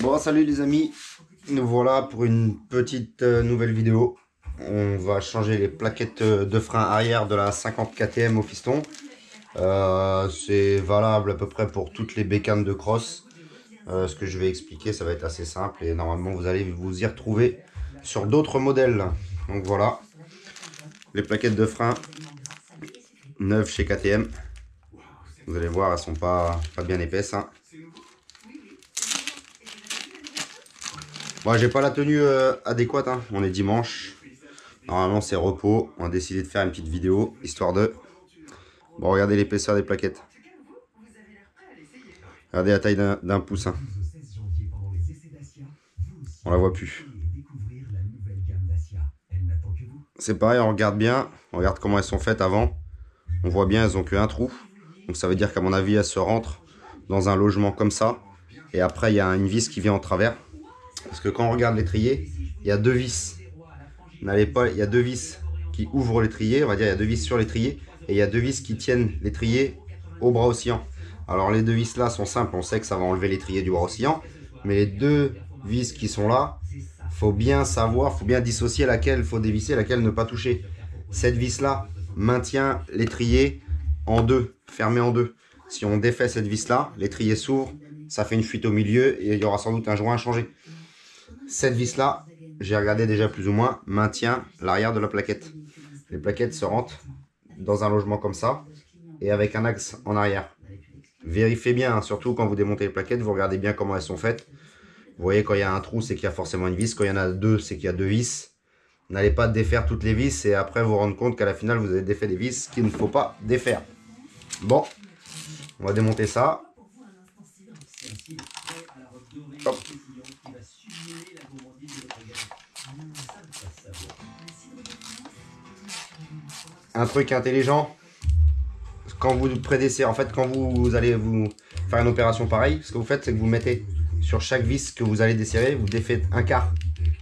Bon, salut les amis, nous voilà pour une petite nouvelle vidéo. On va changer les plaquettes de frein arrière de la 50 KTM au piston. C'est valable à peu près pour toutes les bécanes de cross. Ce que je vais expliquer, ça va être assez simple et normalement vous allez vous y retrouver sur d'autres modèles. Donc voilà, les plaquettes de frein neuves chez KTM. Vous allez voir, elles sont pas bien épaisses, hein. Bon, j'ai pas la tenue adéquate, hein. On est dimanche. Normalement c'est repos. On a décidé de faire une petite vidéo, histoire de... Bon, regardez l'épaisseur des plaquettes. Regardez la taille d'un pouce, hein. On la voit plus. C'est pareil, on regarde bien. On regarde comment elles sont faites avant. On voit bien, elles ont qu'un trou. Donc ça veut dire qu'à mon avis, elles se rentrent dans un logement comme ça. Et après, il y a une vis qui vient en travers. Parce que quand on regarde l'étrier, il y a deux vis. N'allez pas, il y a deux vis qui ouvrent l'étrier. On va dire, il y a deux vis sur l'étrier. Et il y a deux vis qui tiennent l'étrier au bras oscillant. Alors les deux vis là sont simples. On sait que ça va enlever l'étrier du bras oscillant. Mais les deux vis qui sont là, faut bien savoir, faut bien dissocier laquelle il faut dévisser, laquelle ne pas toucher. Cette vis là maintient l'étrier en deux, fermé en deux. Si on défait cette vis là, l'étrier s'ouvre, ça fait une fuite au milieu et il y aura sans doute un joint à changer. Cette vis là, j'ai regardé déjà plus ou moins, maintient l'arrière de la plaquette. Les plaquettes se rentrent dans un logement comme ça et avec un axe en arrière. Vérifiez bien, hein, surtout quand vous démontez les plaquettes, vous regardez bien comment elles sont faites. Vous voyez, quand il y a un trou, c'est qu'il y a forcément une vis. Quand il y en a deux, c'est qu'il y a deux vis. N'allez pas défaire toutes les vis et après vous rendre compte qu'à la finale, vous avez défait des vis qu'il ne faut pas défaire. Bon, on va démonter ça. Hop. Un truc intelligent, quand vous prédessez, en fait, quand vous allez vous faire une opération pareille, ce que vous faites, c'est que vous mettez sur chaque vis que vous allez desserrer, vous défaites un quart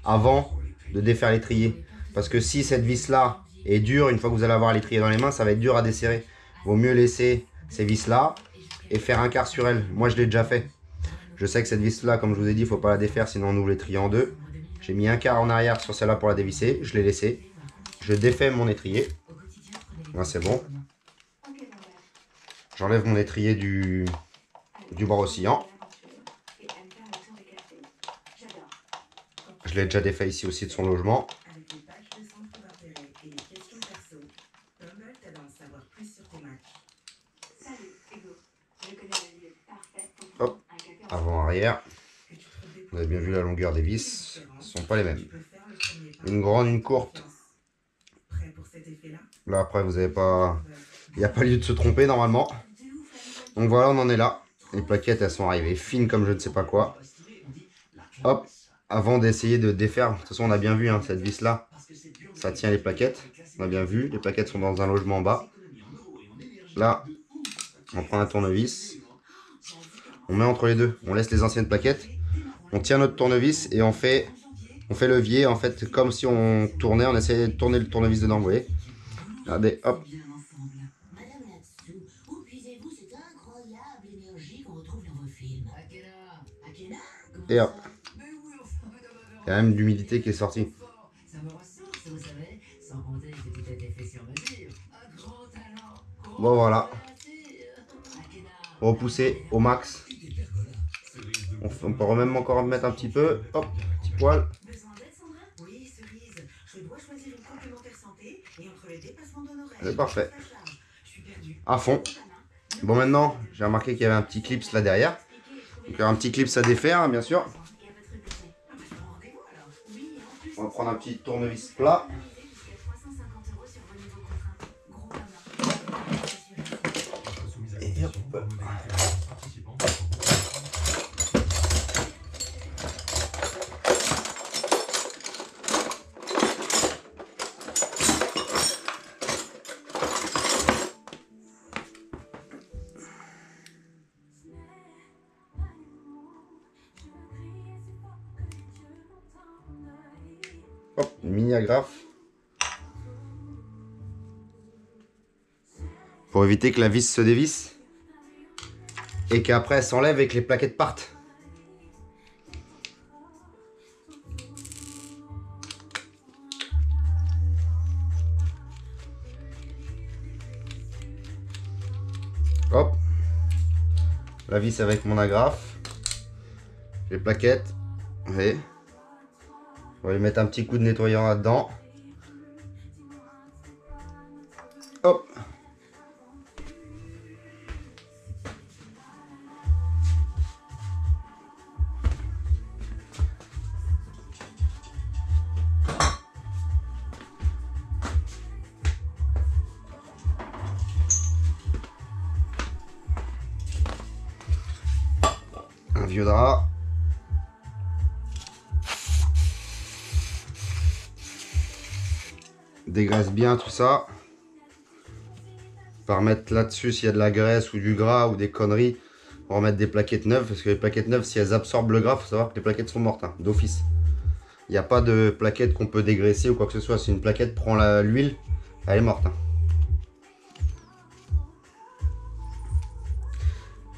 avant de défaire l'étrier. Parce que si cette vis-là est dure, une fois que vous allez avoir l'étrier dans les mains, ça va être dur à desserrer. Vaut mieux laisser ces vis-là et faire un quart sur elle. Moi, je l'ai déjà fait. Je sais que cette vis-là, comme je vous ai dit, il ne faut pas la défaire, sinon on ouvre l'étrier en deux. J'ai mis un quart en arrière sur celle-là pour la dévisser. Je l'ai laissé. Je défais mon étrier. Là, c'est bon. J'enlève mon étrier du bras oscillant. Je l'ai déjà défait ici aussi de son logement. Hop, avant, arrière. Vous avez bien vu la longueur des vis, ce ne sont pas les mêmes. Une grande, une courte. Là après vous n'avez pas... Il n'y a pas lieu de se tromper normalement. Donc voilà, on en est là. Les plaquettes elles sont arrivées fines comme je ne sais pas quoi. Hop, avant d'essayer de défaire, de toute façon on a bien vu hein, cette vis là, ça tient les plaquettes. On a bien vu, les plaquettes sont dans un logement en bas. Là, on prend un tournevis. On met entre les deux, on laisse les anciennes plaquettes. On tient notre tournevis et on fait levier en fait comme si on tournait, on essayait de tourner le tournevis dedans, vous voyez. Regardez, hop. Et hop. Il y a même de l'humidité qui est sortie. Bon voilà. Repousser au max. On peut même encore mettre un petit peu. Hop, petit poil. C'est parfait. À fond. Bon maintenant, j'ai remarqué qu'il y avait un petit clips là derrière. Donc il y a un petit clips à défaire, hein, bien sûr. On va prendre un petit tournevis plat. Et hop. Hop, une mini agrafe. Pour éviter que la vis se dévisse. Et qu'après elle s'enlève et que les plaquettes partent. la vis avec mon agrafe. Les plaquettes. Vous voyez. On va lui mettre un petit coup de nettoyant là-dedans. Hop. Un vieux drap. Dégraisse bien tout ça. Par mettre là-dessus s'il y a de la graisse ou du gras ou des conneries. On va remettre des plaquettes neuves parce que les plaquettes neuves, si elles absorbent le gras, il faut savoir que les plaquettes sont mortes, hein, d'office. Il n'y a pas de plaquette qu'on peut dégraisser ou quoi que ce soit. Si une plaquette prend l'huile, elle est morte. Hein.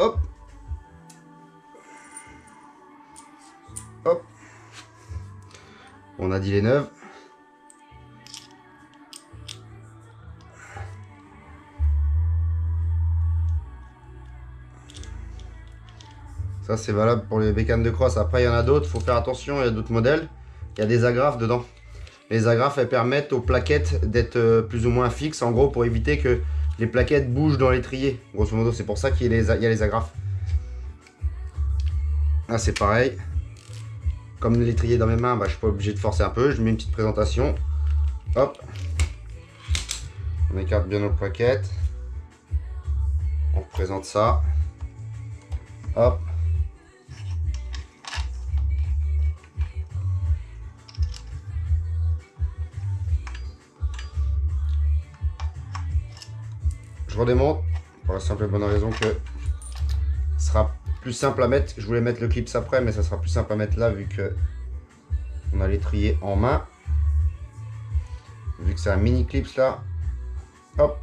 Hop. Hop. On a dit les neuves. Ça c'est valable pour les bécanes de crosse. Après il y en a d'autres, il faut faire attention, il y a d'autres modèles. Il y a des agrafes dedans. Les agrafes elles permettent aux plaquettes d'être plus ou moins fixes, en gros pour éviter que les plaquettes bougent dans l'étrier. Grosso modo c'est pour ça qu'il y a les agrafes. Là c'est pareil. Comme l'étrier dans mes mains, bah, je suis pas obligé de forcer un peu. Je mets une petite présentation. Hop. On écarte bien nos plaquettes. On représente ça. Hop. Je redémonte pour la simple et bonne raison que ce sera plus simple à mettre. Je voulais mettre le clips après, mais ça sera plus simple à mettre là vu que on a l'étrier en main. Vu que c'est un mini clips là. Hop.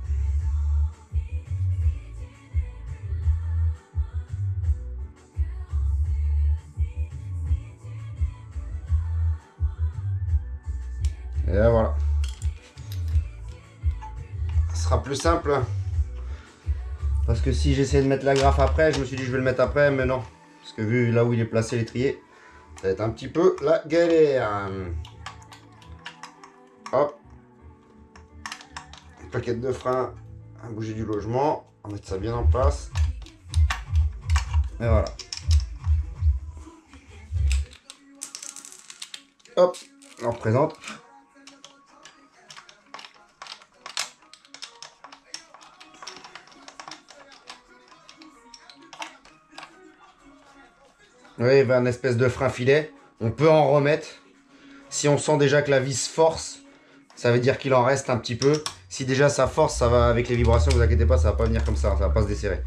Et là voilà. Ce sera plus simple. Parce que si j'essaie de mettre l'agrafe après, je me suis dit je vais le mettre après, mais non. Parce que vu là où il est placé l'étrier, ça va être un petit peu la galère. Hop. Une plaquette de frein, un bougie du logement. On va mettre ça bien en place. Et voilà. Hop, on représente. Oui, il y a un espèce de frein filet. On peut en remettre. Si on sent déjà que la vis force, ça veut dire qu'il en reste un petit peu. Si déjà ça force, ça va avec les vibrations, vous inquiétez pas, ça va pas venir comme ça va pas se desserrer.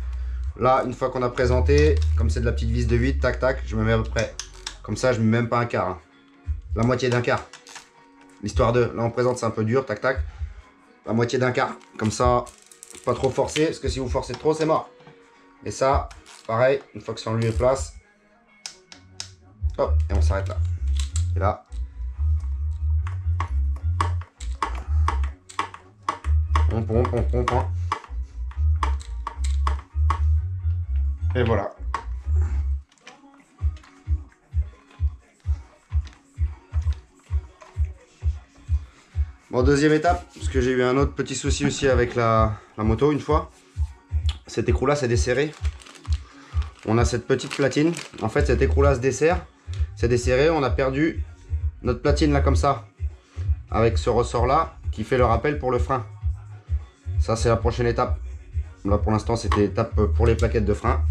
Là, une fois qu'on a présenté, comme c'est de la petite vis de 8, tac tac, je me mets à peu près. Comme ça, je mets même pas un quart. Hein. La moitié d'un quart. L'histoire de, là on présente, c'est un peu dur, tac tac. La moitié d'un quart. Comme ça, pas trop forcer, parce que si vous forcez trop, c'est mort. Et ça, pareil, une fois que c'est en lieu et place. Hop, et on s'arrête là. Et là. On pompe. Et voilà. Bon, deuxième étape, parce que j'ai eu un autre petit souci aussi avec la moto une fois. Cet écrou là s'est desserré. On a cette petite platine. En fait, cet écrou là se dessert. C'est desserré, on a perdu notre platine là comme ça. Avec ce ressort là qui fait le rappel pour le frein. Ça c'est la prochaine étape. Là pour l'instant c'était étape pour les plaquettes de frein.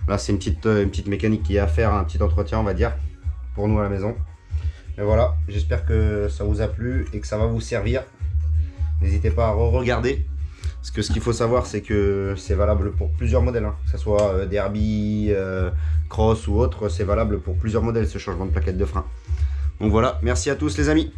Là c'est une petite mécanique qui est à faire, un petit entretien on va dire. Pour nous à la maison. Et voilà, j'espère que ça vous a plu et que ça va vous servir. N'hésitez pas à re-regarder. Parce que ce qu'il faut savoir, c'est que c'est valable pour plusieurs modèles. Hein. Que ce soit derby, cross ou autre, c'est valable pour plusieurs modèles ce changement de plaquette de frein. Donc voilà, merci à tous les amis.